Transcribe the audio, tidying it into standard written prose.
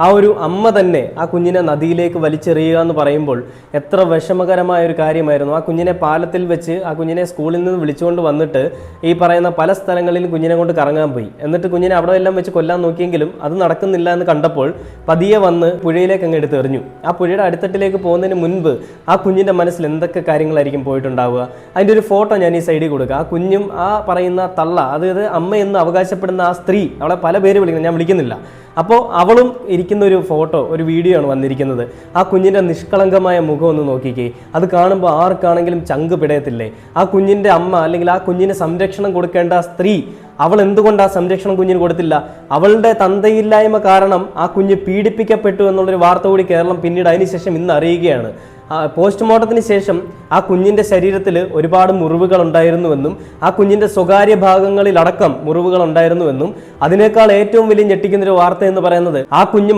ആ ഒരു അമ്മ തന്നെ ആ കുഞ്ഞിനെ നദിയിലേക്ക് വലിച്ചെറിയുക എന്ന് പറയുമ്പോൾ എത്ര വിഷമകരമായ ഒരു കാര്യമായിരുന്നു. ആ കുഞ്ഞിനെ പാലത്തിൽ വെച്ച് ആ കുഞ്ഞിനെ സ്കൂളിൽ നിന്ന് വിളിച്ചുകൊണ്ട് വന്നിട്ട് ഈ പറയുന്ന പല സ്ഥലങ്ങളിലും കുഞ്ഞിനെ കൊണ്ട് കറങ്ങാൻ പോയി. എന്നിട്ട് കുഞ്ഞിനെ അവിടെ എല്ലാം വെച്ച് കൊല്ലാൻ നോക്കിയെങ്കിലും അത് നടക്കുന്നില്ല എന്ന് കണ്ടപ്പോൾ പതിയെ വന്ന് പുഴയിലേക്ക് അങ്ങ് എടുത്ത് എറിഞ്ഞു. ആ പുഴയുടെ അടിത്തട്ടിലേക്ക് പോകുന്നതിന് മുൻപ് ആ കുഞ്ഞിൻ്റെ മനസ്സിൽ എന്തൊക്കെ കാര്യങ്ങളായിരിക്കും പോയിട്ടുണ്ടാവുക. അതിൻ്റെ ഒരു ഫോട്ടോ ഞാൻ ഈ സൈഡിൽ കൊടുക്കുക. ആ കുഞ്ഞും ആ പറയുന്ന തള്ള, അതായത് അമ്മയെന്ന് അവകാശപ്പെടുന്ന ആ സ്ത്രീ, അവളെ പല പേര് വിളിക്കുന്നത്, ഞാൻ വിളിക്കുന്നില്ല. അപ്പോൾ അവളും ഇരിക്കുന്ന ഒരു ഫോട്ടോ, ഒരു വീഡിയോ ആണ് വന്നിരിക്കുന്നത്. ആ കുഞ്ഞിൻ്റെ നിഷ്കളങ്കമായ മുഖം ഒന്ന് നോക്കിക്കേ. അത് കാണുമ്പോൾ ആർക്കാണെങ്കിലും ചങ്ക് പിടയത്തില്ലേ? ആ കുഞ്ഞിൻ്റെ അമ്മ അല്ലെങ്കിൽ ആ കുഞ്ഞിന് സംരക്ഷണം കൊടുക്കേണ്ട ആ സ്ത്രീ, അവൾ എന്തുകൊണ്ട് ആ സംരക്ഷണം കുഞ്ഞിന് കൊടുത്തില്ല? അവളുടെ തന്തയില്ലായ്മ കാരണം ആ കുഞ്ഞ് പീഡിപ്പിക്കപ്പെട്ടു എന്നുള്ളൊരു വാർത്ത കൂടി കേരളം പിന്നീട് അതിനുശേഷം ഇന്ന് അറിയുകയാണ്. പോസ്റ്റ്മോർട്ടത്തിന് ശേഷം ആ കുഞ്ഞിൻ്റെ ശരീരത്തിൽ ഒരുപാട് മുറിവുകൾ ഉണ്ടായിരുന്നുവെന്നും ആ കുഞ്ഞിൻ്റെ സ്വകാര്യ ഭാഗങ്ങളിലടക്കം മുറിവുകൾ ഉണ്ടായിരുന്നുവെന്നും അതിനേക്കാൾ ഏറ്റവും വലിയ ഞെട്ടിക്കുന്നൊരു വാർത്ത എന്ന് പറയുന്നത് ആ കുഞ്ഞ്